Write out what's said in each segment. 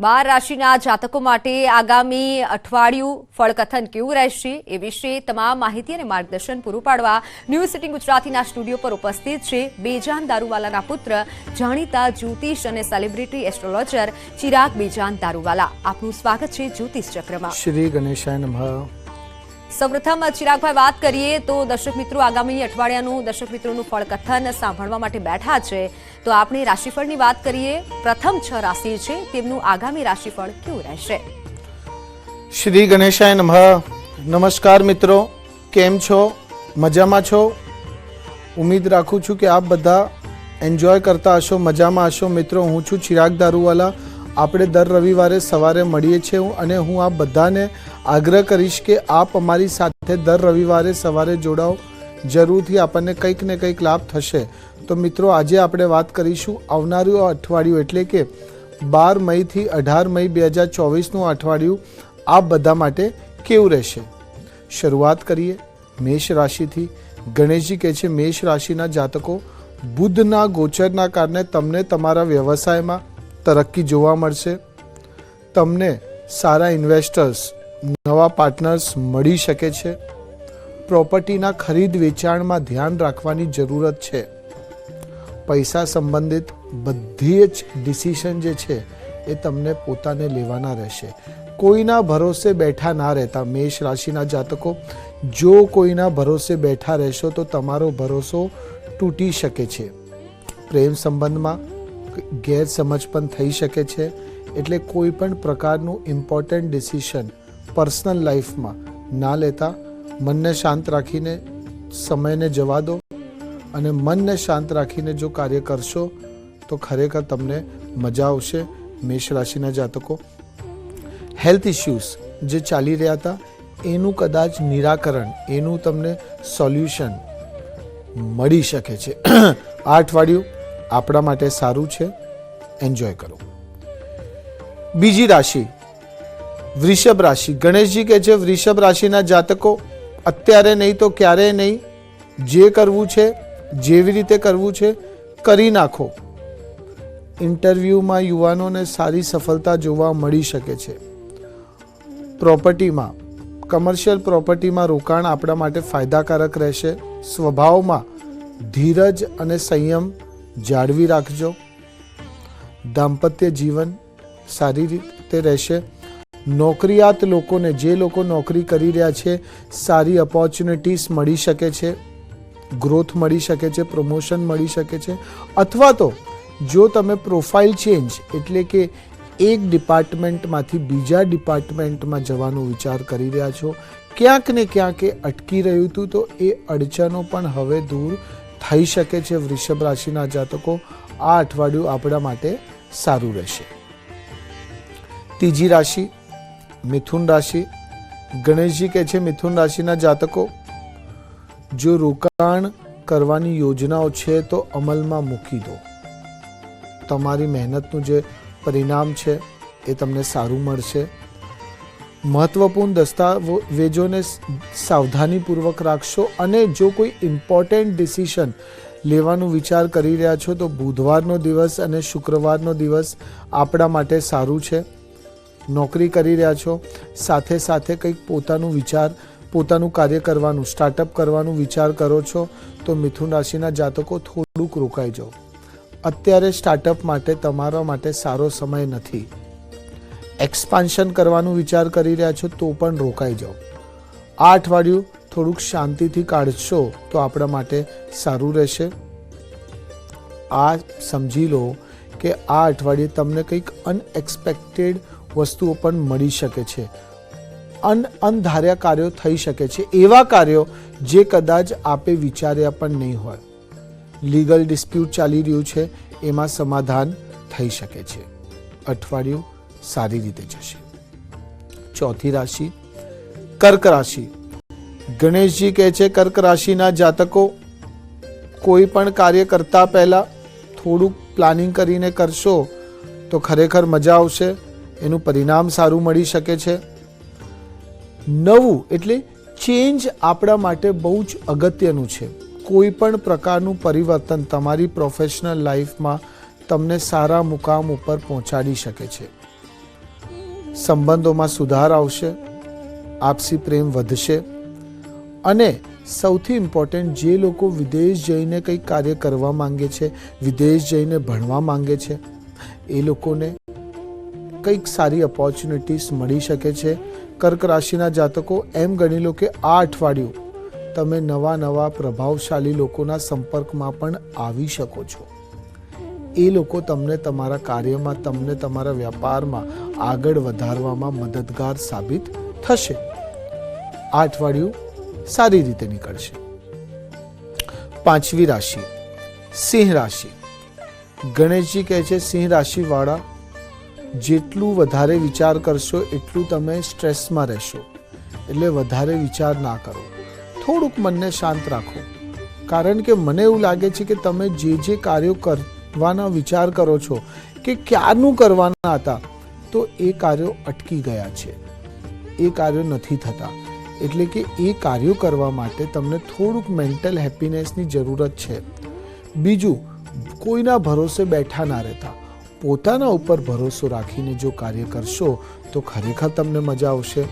બાર રાશિના જાતકો માટે આગામી અઠવાડિયું ફળકથન કેવું રહેશે એ વિશે તમામ માહિતી અને માર્ગદર્શન પૂરું પાડવા ન્યૂઝ સિટી ગુજરાતીના સ્ટુડિયો પર ઉપસ્થિત છે બેજાન દારૂવાલાના પુત્ર જાણીતા જ્યોતિષ અને સેલિબ્રિટી એસ્ટ્રોલોજર ચિરાગ બેજાન દારૂવાલા. આપનું સ્વાગત છે જ્યોતિષ ચક્રમાં. શ્રી ગણેશાય નમઃ. સૌપ્રથમ ચિરાગભાઈ વાત કરીએ તો દર્શક મિત્રો આગામી અઠવાડિયાનું દર્શક મિત્રોનું ફળકથન સાંભળવા માટે બેઠા છે. તો આપણે રાશિફળની વાત કરીએ. પ્રથમ 6 રાશિ છે તેમનું આગામી રાશિફળ કેવું રહેશે? શ્રી ગણેશાય નમઃ. નમસ્કાર મિત્રો, કેમ છો? મજામાં છો? ઉમ્મીદ રાખું છું કે આપ બધા એન્જોય કરતા હશો, મજામાં હશો. મિત્રો, હું છું ચિરાગ દારૂવાલા. આપણે દર રવિવારે સવારે મળીએ છીએ અને હું આપ બધાને આગ્રહ કરીશ કે આપ અમારી સાથે દર રવિવારે સવારે જોડાઓ. જરૂરથી આપણને કંઈક ને કંઈક લાભ થશે. તો મિત્રો, આજે આપણે વાત કરીશું આવનારું અઠવાડિયું એટલે કે 12 મઈથી 18 મઈ 2024નું અઠવાડિયું આપ બધા માટે કેવું રહેશે. શરૂઆત કરીએ મેષ રાશિથી. ગણેશજી કહે છે મેષ રાશિના જાતકો, બુધના ગોચરના કારણે તમને તમારા વ્યવસાયમાં તરક્કી જોવા મળશે. તમને સારા ઇન્વેસ્ટર્સ, નવા પાર્ટનર્સ મળી શકે છે. પ્રોપર્ટીના ખરીદ વેચાણમાં ધ્યાન રાખવાની જરૂરત છે. પૈસા સંબંધિત બધી જ ડિસિઝન જે છે એ તમને પોતાને લેવાના રહેશે. કોઈના ભરોસે બેઠા ના રહેતા મેષ રાશિના જાતકો. જો કોઈના ભરોસે બેઠા રહેશો તો તમારો ભરોસો તૂટી શકે છે. પ્રેમ સંબંધમાં ગેરસમજ પણ થઈ શકે છે. એટલે કોઈ પણ પ્રકારનું ઇમ્પોર્ટન્ટ ડિસિઝન પર્સનલ લાઈફમાં ના લેતા મનને શાંત રાખીને સમયને જવા દો અને મનને શાંત રાખીને જો કાર્ય કરશો તો ખરેખર તમને મજા આવશે. મેષ રાશિના જાતકો, હેલ્થ ઇશ્યુઝ જે ચાલી રહ્યા હતા એનું કદાચ નિરાકરણ, એનું તમને સોલ્યુશન મળી શકે છે. આ અઠવાડિયું આપણા માટે સારું છે, એન્જોય કરો. બીજી રાશિ વૃષભ રાશિ. ગણેશજી કહે છે વૃષભ રાશિના જાતકો, અત્યારે નહીં તો ક્યારેય નહીં. જે કરવું છે, જેવી રીતે કરવું છે કરી નાખો. ઇન્ટરવ્યૂમાં યુવાનોને સારી સફળતા જોવા મળી શકે છે. પ્રોપર્ટીમાં, કમર્શિયલ પ્રોપર્ટીમાં રોકાણ આપણા માટે ફાયદાકારક રહેશે. સ્વભાવમાં ધીરજ અને સંયમ જાળવી રાખજો. દાંપત્ય જીવન સારી રીતે રહેશે. નોકરિયાત લોકોને, જે લોકો નોકરી કરી રહ્યા છે, સારી ઓપોર્ચ્યુનિટીઝ મળી શકે છે. ગ્રોથ મળી શકે છે, પ્રમોશન મળી શકે છે. અથવા તો જો તમે પ્રોફાઇલ ચેન્જ એટલે કે એક ડિપાર્ટમેન્ટમાંથી બીજા ડિપાર્ટમેન્ટમાં જવાનો વિચાર કરી રહ્યા છો, ક્યાંક ને ક્યાંક એ અટકી રહ્યું હતું તો એ અડચણો પણ હવે દૂર થઈ શકે છે. વૃષભ રાશિના જાતકો, આ અઠવાડિયું આપણા માટે સારું રહેશે. ત્રીજી રાશિ મિથુન રાશિ. ગણેશજી કહે છે મિથુન રાશિના જાતકો, જો રોકાણ કરવાની યોજનાઓ છે તો અમલમાં મૂકી દો. તમારી મહેનતનું જે પરિણામ છે એ તમને સારું મળશે. મહત્વપૂર્ણ દસ્તાવેજોને સાવધાનીપૂર્વક રાખશો અને જો કોઈ ઇમ્પોર્ટન્ટ ડિસિઝન લેવાનો વિચાર કરી રહ્યા છો તો બુધવારનો દિવસ અને શુક્રવારનો દિવસ આપણા માટે સારું છે. નોકરી કરી રહ્યા છો, સાથે સાથે કંઈક પોતાનું કાર્ય કરવાનું, સ્ટાર્ટઅપ કરવાનું વિચાર કરો છો તો મિથુન રાશિના જાતકો થોડુંક રોકાઈ જાઓ. અત્યારે સ્ટાર્ટઅપ માટે તમારા માટે સારો સમય નથી. એક્સપાન્શન કરવાનું વિચાર કરી રહ્યા છો તો પણ રોકાઈ જાઓ. આ અઠવાડિયું થોડુંક શાંતિથી કાઢશો તો આપણા માટે સારું રહેશે. આ સમજી લો કે આ અઠવાડિયે તમને કંઈક અનએક્સપેક્ટેડ વસ્તુઓ પણ મળી શકે છે. અણધાર્યા કાર્યો થઈ શકે છે, એવા કાર્યો જે કદાચ આપે વિચાર્યા પણ નહીં હોય. લીગલ ડિસ્પ્યુટ ચાલી રહ્યું છે, એમાં સમાધાન થઈ શકે છે. અઠવાડિયું સારી રીતે જશે. ચોથી રાશિ કર્ક રાશિ. ગણેશજી કહે છે કર્ક રાશિના જાતકો, કોઈ પણ કાર્ય કરતા પહેલા થોડુંક પ્લાનિંગ કરીને કરશો તો ખરેખર મજા આવશે. એનું પરિણામ સારું મળી શકે છે. નવું એટલે ચેન્જ આપણા માટે બહુ જ અગત્યનું છે. કોઈ પણ પ્રકારનું પરિવર્તન તમારી પ્રોફેશનલ લાઈફમાં તમને સારા મુકામ ઉપર પહોંચાડી શકે છે. સંબંધોમાં સુધાર આવશે, આપસી પ્રેમ વધશે અને સૌથી ઇમ્પોર્ટન્ટ જે લોકો વિદેશ જઈને કંઈક કાર્ય કરવા માંગે છે, વિદેશ જઈને ભણવા માંગે છે, એ લોકોને કંઈક સારી ઓપોર્ચ્યુનિટીઝ મળી શકે છે. કર્ક રાશિના જાતકો, એમ ગણી લો કે આ અઠવાડિયું તમે નવા પ્રભાવશાળી લોકોના સંપર્કમાં પણ આવી શકો છો. એ લોકો તમને તમારા કાર્યમાં, તમને તમારા વ્યાપારમાં આગળ વધારવામાં મદદગાર સાબિત થશે. આ અઠવાડિયું સારી રીતે નીકળશે. પાંચમી રાશિ સિંહ રાશિ. ગણેશજી કહે છે સિંહ રાશિવાળા, જેટલું વધારે વિચાર કરશો એટલું તમે સ્ટ્રેસમાં રહેશો, એટલે વધારે વિચાર ના કરો. થોડુંક મનને શાંત રાખો, કારણ કે મને એવું લાગે છે કે તમે જે કાર્યો કરવાના વિચાર કરો છો કે ક્યારનું કરવાના હતા, તો એ કાર્યો અટકી ગયા છે, એ કાર્યો નથી થતા. એટલે કે એ કાર્યો કરવા માટે તમને થોડુંક મેન્ટલ હેપીનેસની જરૂરત છે. બીજું, કોઈના ભરોસે બેઠા ના રહેતા, પોતાના ઉપર ભરોસો રાખીને જો કાર્ય કરશો તો ખરેખર તમને મજા આવશે.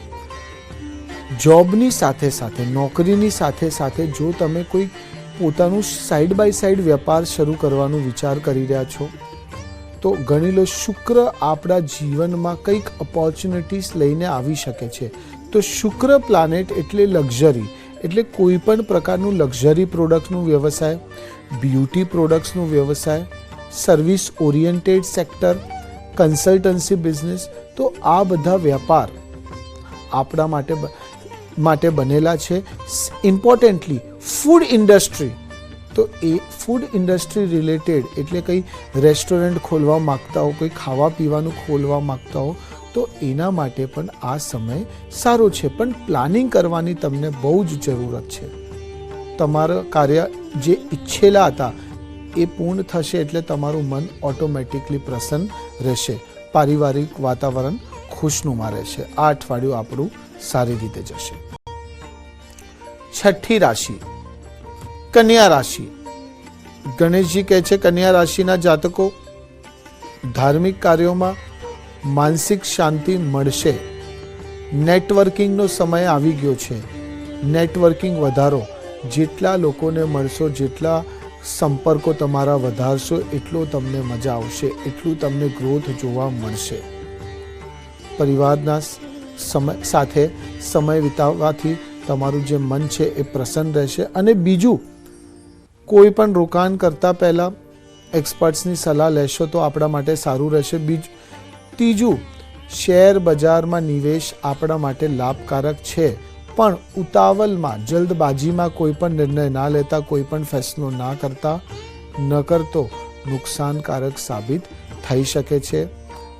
જોબની સાથે સાથે, નોકરીની સાથે સાથે જો તમે કોઈ પોતાનું સાઈડ બાય સાઈડ વેપાર શરૂ કરવાનું વિચાર કરી રહ્યા છો, તો ગણી લો શુક્ર આપણા જીવનમાં કંઈક ઓપોર્ચ્યુનિટીઝ લઈને આવી શકે છે. તો શુક્ર પ્લાનેટ એટલે લક્ઝરી, એટલે કોઈ પણ પ્રકારનું લક્ઝરી પ્રોડક્ટનું વ્યવસાય, બ્યુટી પ્રોડક્ટ્સનું વ્યવસાય, service oriented sector, consultancy business, તો આ બધા વ્યાપાર આપણા માટે બનેલા છે. ઇમ્પોર્ટન્ટલી ફૂડ ઇન્ડસ્ટ્રી, તો એ ફૂડ ઇન્ડસ્ટ્રી રિલેટેડ, એટલે કંઈ રેસ્ટોરન્ટ ખોલવા માગતા હો, કંઈ ખાવા પીવાનું ખોલવા માગતા હો, તો એના માટે પણ આ સમય સારો છે. પણ પ્લાનિંગ કરવાની તમને બહુ જ જરૂરત છે. તમારું કાર્ય જે ઈચ્છેલા હતા એ પૂર્ણ થશે, એટલે તમારું મન ઓટોમેટિકલી પ્રસન્ન રહેશે. પારિવારિક વાતાવરણ ખુશનુમા રહેશે. આ અઠવાડિયું આપણું સારી રીતે જશે. છઠ્ઠી રાશિ કન્યા રાશિ. ગણેશજી કહે છે કન્યા રાશિના જાતકો, ધાર્મિક કાર્યોમાં માનસિક શાંતિ મળશે. નેટવર્કિંગનો સમય આવી ગયો છે. નેટવર્કિંગ વધારો, જેટલા લોકોને મળશો, જેટલા સંપર્કો તમારા વધારશો, એટલો તમને મજા આવશે, એટલું તમને ગ્રોથ જોવા મળશે. પરિવારના સાથે સમય વિતાવવાથી તમારું જે મન છે એ પ્રસન્ન રહેશે. અને બીજું, કોઈ પણ રોકાણ કરતા પહેલા એક્સપર્ટ્સની સલાહ લેશો તો આપણા માટે સારું રહેશે. ત્રીજું, શેર બજારમાં નિવેશ આપણા માટે લાભકારક છે, પણ ઉતાવળમાં, જલ્દબાજીમાં કોઈ પણ નિર્ણય ના લેતા, કોઈ પણ ફેસલો ના કરતો નુકસાનકારક સાબિત થઈ શકે છે.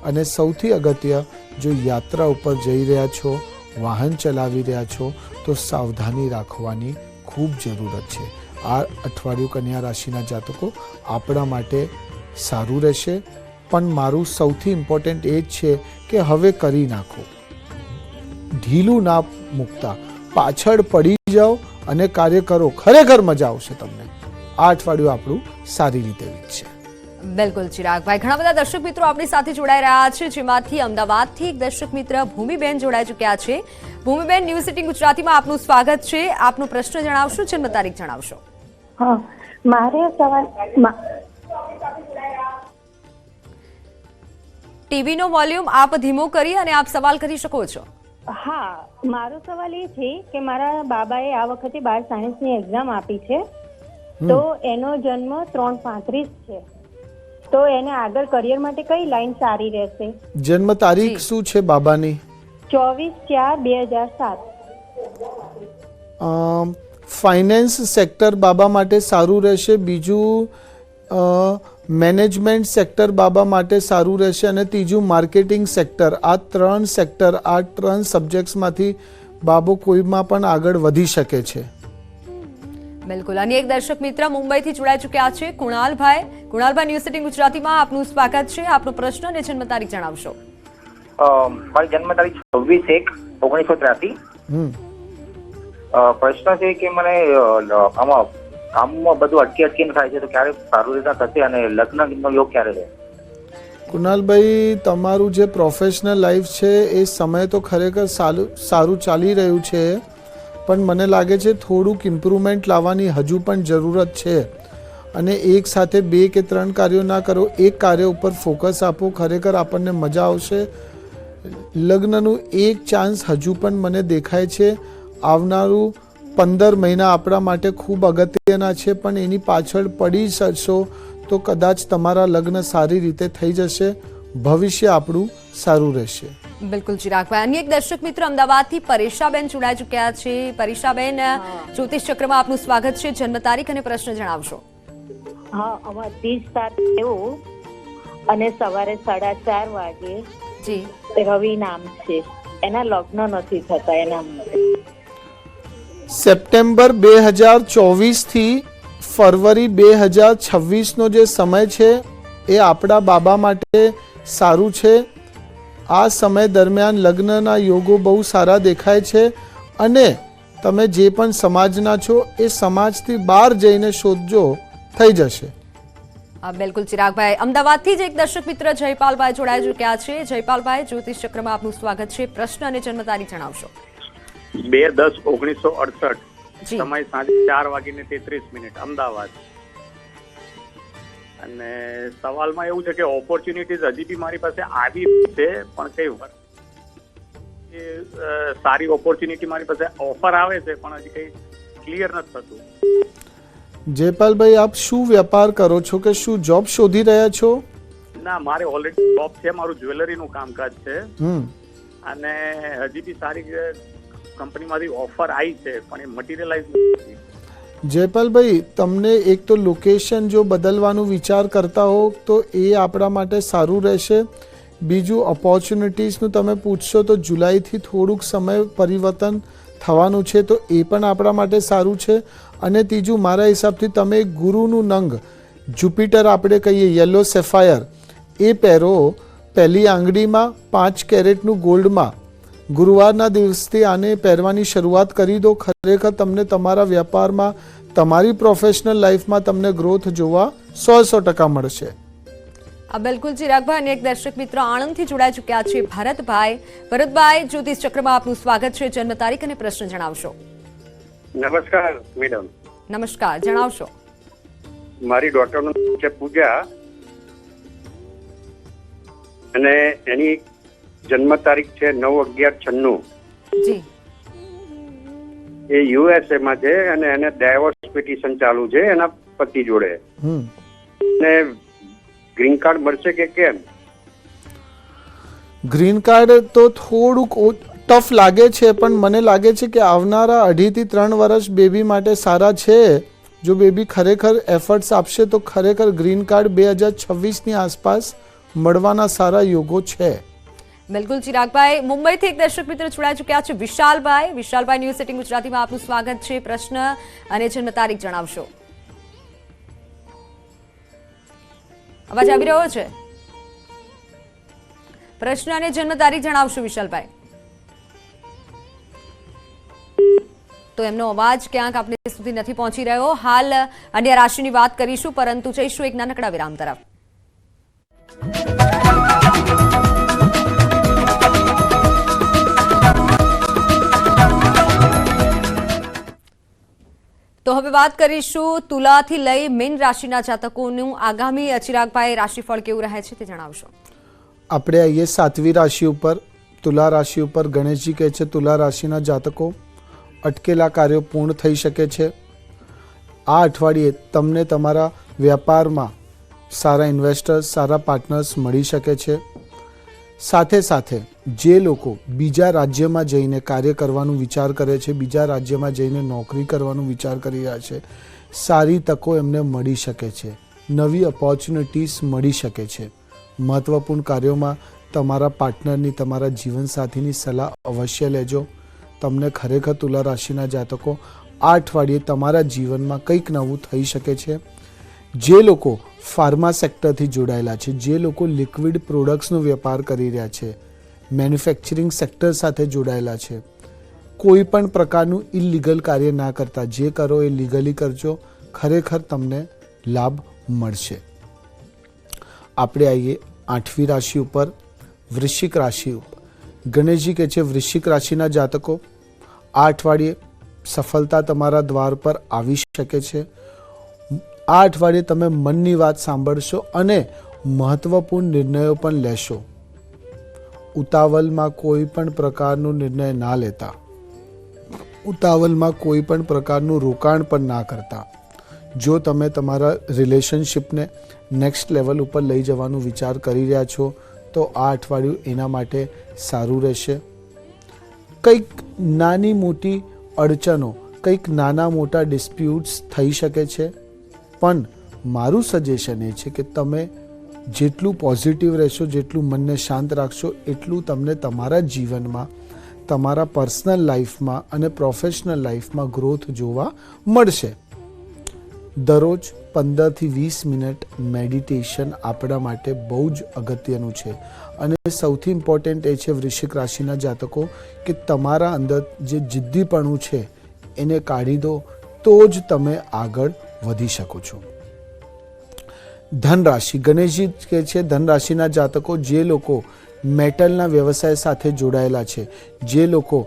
અને સૌથી અગત્ય, જો યાત્રા ઉપર જઈ રહ્યા છો, વાહન ચલાવી રહ્યા છો, તો સાવધાની રાખવાની ખૂબ જરૂરત છે. આ અઠવાડિયું કન્યા રાશિના જાતકો આપણા માટે સારું રહેશે. પણ મારું સૌથી ઇમ્પોર્ટન્ટ એ જ છે કે હવે કરી નાખો, ઢીલું ના મૂકતા, પાછળ પડી જાઓ અને કાર્ય કરો. ખરેખર મજા આવશે તમને. આ અઠવાડિયું આપણું સારી રીતે વીતશે. બિલકુલ ચિરાગભાઈ, ઘણા બધા દર્શક મિત્રો આપણી સાથે જોડાઈ રહ્યા છે, જેમાંથી અમદાવાદથી એક દર્શક મિત્ર ભૂમિબેન જોડાઈ ચૂક્યા છે. ભૂમિબેન, ન્યૂઝ સિટીંગ ગુજરાતીમાં આપનું સ્વાગત છે. આપનો પ્રશ્ન જણાવશો, જન્મ તારીખ જણાવશો. હા, મારે સવાલ ટીવીનો વોલ્યુમ આપ ધીમો કરી અને આપ સવાલ કરી શકો છો. હા, મારો સવાલ એ છે કે મારા બાબાએ આ વખતે 12 સાયન્સની એક્ઝામ આપી છે, તો એનો જન્મ 3/35 છે, તો એને આગળ કરિયર માટે કઈ લાઈન સારી રહેશે? જન્મ તારીખ શું છે બાબાની? 24/4/2007. ફાઇનાન્સ સેક્ટર બાબા માટે સારું રહેશે. બીજું, મેનેજમેન્ટ સેક્ટર બાબા માટે સારું રહેશે. અને ત્રીજું, માર્કેટિંગ સેક્ટર. આ ત્રણ સબ્જેક્ટ્સમાંથી બાબો કોઈમાં પણ આગળ વધી શકે છે. બિલકુલ. અને એક દર્શક મિત્ર મુંબઈથી જોડાઈ ચૂક્યા છે, કુણાલભાઈ. કુણાલભાઈ, ન્યૂઝ સિટીંગ ગુજરાતીમાં આપનું સ્વાગત છે. આપનો પ્રશ્ન અને જન્મ તારીખ જણાવશો. મારી જન્મ તારીખ 26/1/1983. પ્રશ્ન છે કે મને આમાં કામમાં બધું અટકી અટકીને થાય છે, તો ક્યારે સારું રીતે થશે અને લગ્નનો યોગ ક્યારે રહે? કુનાલભાઈ, તમારું જે પ્રોફેશનલ લાઈફ છે એ સમય તો ખરેખર સારું ચાલી રહ્યું છે, પણ મને લાગે છે થોડુંક ઇમ્પ્રુવમેન્ટ લાવવાની હજુ પણ જરૂરત છે. અને એક સાથે 2 કે 3 કાર્યો ના કરો, એક કાર્ય ઉપર ફોકસ આપો, ખરેખર આપણને મજા આવશે. લગ્નનું એક ચાન્સ હજુ પણ મને દેખાય છે. આવનારું 15 મહિના આપણા માટે ખૂબ અગત્યના છે, પણ એની પાછળ પડી જશો તો કદાચ તમારા લગ્ન સારી રીતે થઈ જશે, ભવિષ્ય આપણું સારું રહેશે. બિલકુલ ચિરાગભાઈ. અન્ય એક દર્શક મિત્ર અમદાવાદથી પરેશાબેન જોડાઈ ચૂક્યા છે. પરેશાબેન, જ્યોતિષ ચક્રમાં આપનું સ્વાગત છે. જન્મ તારીખ અને પ્રશ્ન જણાવશો. હા, અમાર 30 એવું અને સવારે 4:30 વાગે જી. રવિ નામ છે, એના લગ્ન નથી થતા. એના સપ્ટેમ્બર 2024 થી ફરવરી 2026 નો જે સમય છે એ આપણા બાબા માટે સારું છે. આ સમય દરમિયાન લગ્નના યોગો બહુ સારા દેખાય છે અને તમે જે પણ સમાજના છો એ સમાજથી બહાર જઈને શોધજો, થઈ જશે. બિલકુલ ચિરાગભાઈ. અમદાવાદથી જ એક દર્શક મિત્ર જયપાલભાઈ જોડાઈ ચૂક્યા છે. જયપાલભાઈ, જ્યોતિષ ચક્રમાં આપનું સ્વાગત છે. પ્રશ્ન અને જન્મ તારીખ જણાવશો. 2/10/1968, જી. સમય સાંજે 4:33 અમદાવાદ. અને સવાલમાં એવું છે કે ઓપોર્ચ્યુનિટીઝ હજી બી મારી પાસે આવી છે, પણ કઈ સારી ઓપોર્ચ્યુનિટી મારી પાસે ઓફર આવે છે, પણ હજી કઈ ક્લિયર નથી થતું. જયપાલભાઈ, આપ શું વેપાર કરો છો કે શું જોબ શોધી રહ્યા છો? ના, મારે ઓલરેડી જોબ છે, મારું જ્વેલરીનું કામકાજ છે અને હજી બી સારી કંપનીમાંથી ઓફર આવી છે, પણ એ મટીરિયલાઇઝ નથી. જયપાલભાઈ, તમને એક તો લોકેશન જો બદલવાનું વિચાર કરતા હો તો એ આપણા માટે સારું રહેશે. બીજું, ઓપોર્ચ્યુનિટીઝનું તમે પૂછશો તો જુલાઈથી થોડુંક સમય પરિવર્તન થવાનું છે, તો એ પણ આપણા માટે સારું છે. અને ત્રીજું, મારા હિસાબથી તમે ગુરુનું નંગ જુપિટર આપણે કહીએ યલો સેફાયર એ પહેરો, પહેલી આંગળીમાં 5 કેરેટનું ગોલ્ડમાં. ગુરુવારના દિવસથી આને પહેરવાની શરૂઆત કરી દો. ખરેખર તમને તમારા વ્યાપારમાં, તમારી પ્રોફેશનલ લાઈફમાં તમને ગ્રોથ જોવા 100% મળશે. બિલકુલ ચિરાગભાઈ. અને એક દર્શક મિત્ર આણંદથી જોડાઈ ચૂક્યા છે, ભરતભાઈ. ભરતભાઈ, જ્યોતિષ ચક્રમાં આપનું સ્વાગત છે. જન્મ તારીખ અને પ્રશ્ન જણાવશો. નમસ્કાર મેડમ. નમસ્કાર, જણાવશો. મારી ડોટરનું નામ છે પૂજા અને એની જન્મ તારીખ છે 9/11/96. જી. એ યુએસએ માં છે અને એને ડાયવોર્સ પિટિશન ચાલુ છે એના પતિ જોડે. ને ગ્રીન કાર્ડ મળશે કે કેમ? ગ્રીન કાર્ડ તો થોડુંક ટફ લાગે છે, પણ મને લાગે છે કે આવનારા 2.5 થી 3 વર્ષ બેબી માટે સારા છે. જો બેબી ખરેખર એફર્ટ્સ આપશે તો ખરેખર ગ્રીન કાર્ડ 2026ની આસપાસ મળવાના સારા યોગો છે. બિલકુલ ચિરાગભાઈ. મુંબઈથી એક દર્શક મિત્ર જોડાઈ ચૂક્યા છે, વિશાલભાઈ. વિશાલભાઈ, ન્યૂઝ 18 ગુજરાતીમાં આપનું સ્વાગત છે. પ્રશ્ન અને જન્મ તારીખ જણાવશો. અવાજ આવી રહ્યો છે? પ્રશ્ન અને જન્મ તારીખ જણાવશો વિશાલભાઈ. તો એમનો અવાજ ક્યાંક આપણે સુધી નથી પહોંચી રહ્યો. હાલ અન્ય રાશિની વાત કરીશું, પરંતુ જઈશું એક નાનકડા વિરામ તરફ. તો હવે વાત કરીશું તુલાથી લઈ મીન રાશિના જાતકોનું આગામી. ચિરાગભાઈ, રાશિફળ કેવું રહે છે તે જણાવશો. આપણે આવીએ 7મી રાશિ ઉપર, તુલા રાશિ ઉપર. ગણેશજી કહે છે તુલા રાશિના જાતકો, અટકેલા કાર્યો પૂર્ણ થઈ શકે છે. આ અઠવાડિયે તમને તમારા વ્યાપારમાં સારા ઇન્વેસ્ટર્સ, સારા પાર્ટનર્સ મળી શકે છે. સાથે સાથે જે લોકો બીજા રાજ્યમાં જઈને કાર્ય કરવાનું વિચાર કરે છે, બીજા રાજ્યમાં જઈને નોકરી કરવાનું વિચાર કરી રહ્યા છે, સારી તકો એમને મળી શકે છે. નવી ઓપોર્ચ્યુનિટીઝ મળી શકે છે. મહત્વપૂર્ણ કાર્યોમાં તમારા પાર્ટનરની, તમારા જીવનસાથીની સલાહ અવશ્ય લેજો. તમને ખરેખર તુલા રાશિના જાતકો આ અઠવાડિયે તમારા જીવનમાં કંઈક નવું થઈ શકે છે. જે લોકો ફાર્મા સેક્ટરથી જોડાયેલા છે, જે લોકો લિક્વિડ પ્રોડક્ટ્સનો વેપાર કરી રહ્યા છે, મેન્યુફેક્ચરિંગ સેક્ટર સાથે જોડાયેલા છે, કોઈ પણ પ્રકારનું ઇલીગલ કાર્ય ના કરતા, જે કરો એ લીગલી કરજો. ખરેખર તમને લાભ મળશે. આપણે આવીએ 8મી રાશિ ઉપર વૃશ્ચિક રાશિ ઉપર. ગણેશજી કહે છે વૃશ્ચિક રાશિના જાતકો, આ અઠવાડિયે સફળતા તમારા દ્વાર પર આવી શકે છે. આ અઠવાડિયે તમે મનની વાત સાંભળશો અને મહત્વપૂર્ણ નિર્ણયો પણ લેશો. ઉતાવળમાં કોઈ પણ પ્રકારનો નિર્ણય ના લેતા, ઉતાવળમાં કોઈ પણ પ્રકારનું રોકાણ પણ ના કરતા. જો તમે તમારા રિલેશનશિપને નેક્સ્ટ લેવલ ઉપર લઈ જવાનો વિચાર કરી રહ્યા છો તો આ અઠવાડિયું એના માટે સારું રહેશે. કંઈક નાની મોટી અડચણો, કંઈક નાના મોટા ડિસ્પ્યુટ્સ થઈ શકે છે, પણ મારું સજેશન એ છે કે તમે જેટલું પોઝિટિવ રહેશો, જેટલું મનને શાંત રાખશો, એટલું તમને તમારા જીવનમાં, તમારા પર્સનલ લાઈફમાં અને પ્રોફેશનલ લાઈફમાં ગ્રોથ જોવા મળશે. દરરોજ 15 થી 20 મિનિટ મેડિટેશન આપણા માટે બહુ જ અગત્યનું છે. અને સૌથી ઇમ્પોર્ટન્ટ એ છે વૃશ્ચિક રાશિના જાતકો કે તમારા અંદર જે જિદ્દીપણું છે એને કાઢી દો, તો જ તમે આગળ વધી શકો છો. ધનરાશિ, ગણેશજી કહે છે ધનરાશિના જાતકો, જે લોકો મેટલના વ્યવસાય સાથે જોડાયેલા છે, જે લોકો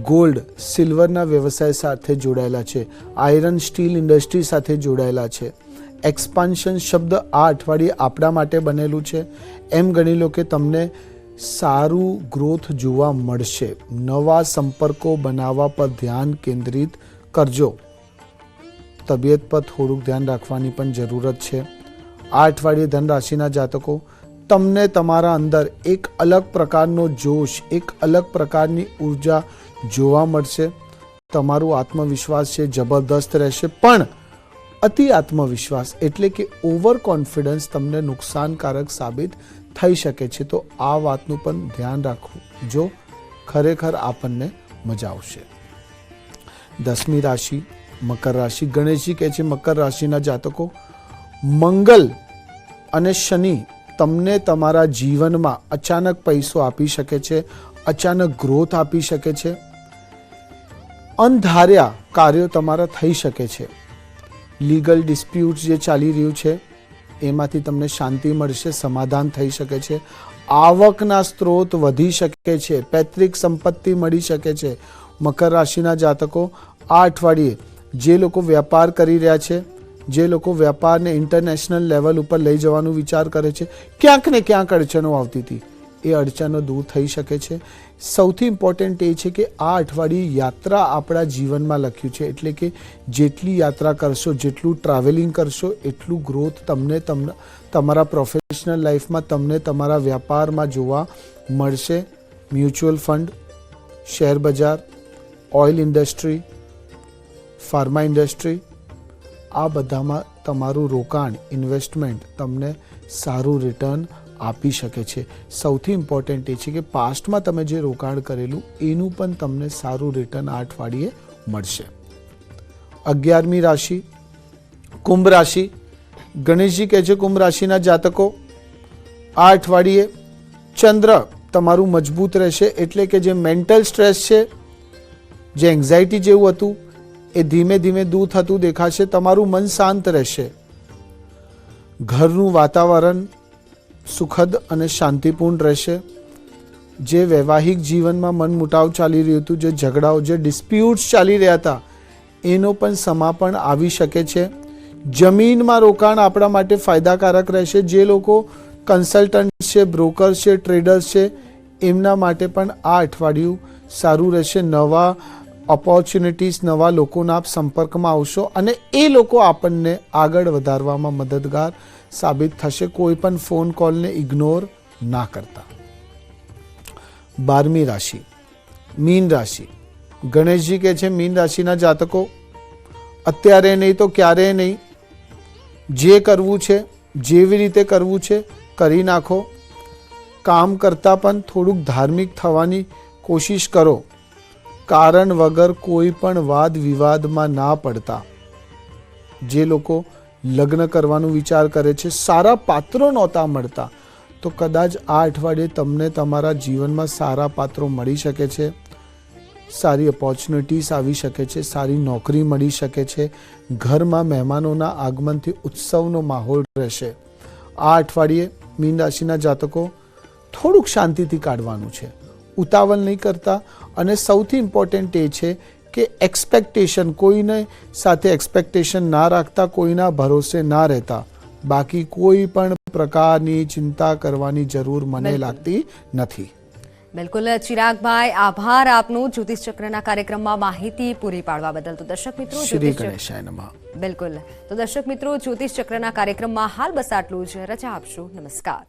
ગોલ્ડ સિલ્વરના વ્યવસાય સાથે જોડાયેલા છે, આયરન સ્ટીલ ઇન્ડસ્ટ્રી સાથે જોડાયેલા છે, એક્સપાન્શન શબ્દ આ અઠવાડિયે આપણા માટે બનેલું છે. એમ ગણી લો કે તમને સારું ગ્રોથ જોવા મળશે. નવા સંપર્કો બનાવવા પર ધ્યાન કેન્દ્રિત કરજો. તબિયત પર થોડુંક ધ્યાન રાખવાની પણ જરૂરત છે. આ અઠવાડિયે ધન રાશિના જાતકો, તમને તમારા અંદર એક અલગ પ્રકારનો જોશ, એક અલગ પ્રકારની ઉર્જા જોવા મળશે. તમારું આત્મવિશ્વાસ છે જબરદસ્ત રહેશે, પણ અતિ આત્મવિશ્વાસ એટલે કે ઓવર કોન્ફિડન્સ તમને નુકસાનકારક સાબિત થઈ શકે છે. તો આ વાતનું પણ ધ્યાન રાખવું જો ખરેખર આપણને મજા આવશે. 10મી રાશિ મકર રાશિ. ગણેશજી કહે છે મકર રાશિના જાતકો, મંગલ અને શનિ તમને તમારા જીવનમાં અચાનક પૈસો આપી શકે છે, અચાનક ગ્રોથ આપી શકે છે. અણધાર્યા કાર્યો તમારા થઈ શકે છે. લીગલ ડિસ્પ્યુટ જે ચાલી રહ્યું છે એમાંથી તમને શાંતિ મળશે, સમાધાન થઈ શકે છે. આવકના સ્ત્રોત વધી શકે છે, પૈતૃક સંપત્તિ મળી શકે છે. મકર રાશિના જાતકો, આ અઠવાડિયે જે લોકો વેપાર કરી રહ્યા છે, જે લોકો વેપારને ઇન્ટરનેશનલ લેવલ ઉપર લઈ જવાનું વિચાર કરે છે, ક્યાંક ને ક્યાંક અડચણો આવતી હતી, એ અડચણો દૂર થઈ શકે છે. સૌથી ઇમ્પોર્ટન્ટ એ છે કે આ અઠવાડિયે યાત્રા આપણા જીવનમાં લખ્યું છે, એટલે કે જેટલી યાત્રા કરશો, જેટલું ટ્રાવેલિંગ કરશો, એટલું ગ્રોથ તમને તમારા પ્રોફેશનલ લાઈફમાં, તમને તમારા વ્યાપારમાં જોવા મળશે. મ્યુચ્યુઅલ ફંડ, શેર બજાર, ઓઇલ ઇન્ડસ્ટ્રી, ફાર્મા ઇન્ડસ્ટ્રી, આ બધામાં તમારું રોકાણ, ઇન્વેસ્ટમેન્ટ તમને સારું રિટર્ન આપી શકે છે. સૌથી ઇમ્પોર્ટન્ટ એ છે કે પાસ્ટમાં તમે જે રોકાણ કરેલું એનું પણ તમને સારું રિટર્ન આ અઠવાડિયે મળશે. 11મી રાશિ કુંભ રાશિ. ગણેશજી કહે છે કુંભ રાશિના જાતકો, આ અઠવાડિયે ચંદ્ર તમારું મજબૂત રહેશે, એટલે કે જે મેન્ટલ સ્ટ્રેસ છે, જે એન્ઝાયટી જેવું હતું એ ધીમે ધીમે દૂર થતું દેખાશે. તમારું મન શાંત રહેશે. ઘરનું વાતાવરણ સુખદ અને શાંતિપૂર્ણ રહેશે. જે વૈવાહિક જીવનમાં મનમુટાવ ચાલી રહ્યું હતું, જે ઝઘડાઓ, જે ડિસ્પ્યુટ્સ ચાલી રહ્યા હતા, એનો પણ સમાપન આવી શકે છે. જમીનમાં રોકાણ આપણા માટે ફાયદાકારક રહેશે. જે લોકો કન્સલ્ટન્ટ છે, બ્રોકર્સ છે, ટ્રેડર્સ છે, એમના માટે પણ આ અઠવાડિયું સારું રહેશે. નવા ઓપોર્ચ્યુનિટીઝ, નવા લોકોના આપ સંપર્કમાં આવશો અને એ લોકો આપણને આગળ વધારવામાં મદદગાર સાબિત થશે. કોઈ પણ ફોન કોલને ઇગ્નોર ના કરતા. 12મી રાશિ મીન રાશિ. ગણેશજી કહે છે મીન રાશિના જાતકો, અત્યારે નહીં તો ક્યારેય નહીં, જે કરવું છે, જેવી રીતે કરવું છે કરી નાખો. કામ કરતાં પણ થોડુંક ધાર્મિક થવાની કોશિશ કરો. કારણ વગર કોઈ પણ વાદ વિવાદમાં ના પડતા. જે લોકો લગ્ન કરવાનું વિચાર કરે છે, સારા પાત્રો નહોતા મળતા, તો કદાચ આ અઠવાડિયે તમને તમારા જીવનમાં સારા પાત્રો મળી શકે છે. સારી ઓપોર્ચ્યુનિટીઝ આવી શકે છે, સારી નોકરી મળી શકે છે. ઘરમાં મહેમાનોના આગમનથી ઉત્સવનો માહોલ રહેશે. આ અઠવાડિયે મીન રાશિના જાતકો થોડુંક શાંતિથી કાઢવાનું છે, ઉતાવળ નહીં કરતા. અને સૌથી ઇમ્પોર્ટન્ટ એ છે કે એક્સપેક્ટેશન, કોઈને સાથે એક્સપેક્ટેશન ના રાખતા, કોઈના ભરોસે ના રહેતા. બાકી કોઈ પણ પ્રકારની ચિંતા કરવાની જરૂર મને લાગતી નથી. બિલકુલ ચિરાગભાઈ, આભાર આપનો જ્યોતિષ ચક્રના કાર્યક્રમમાં માહિતી પૂરી પાડવા બદલ. તો દર્શક મિત્રો, શ્રી ગણેશાય નમઃ. બિલકુલ. તો દર્શક મિત્રો, જ્યોતિષ ચક્રના કાર્યક્રમમાં હાલ બસ આટલું જ. રજા આપશો. નમસ્કાર.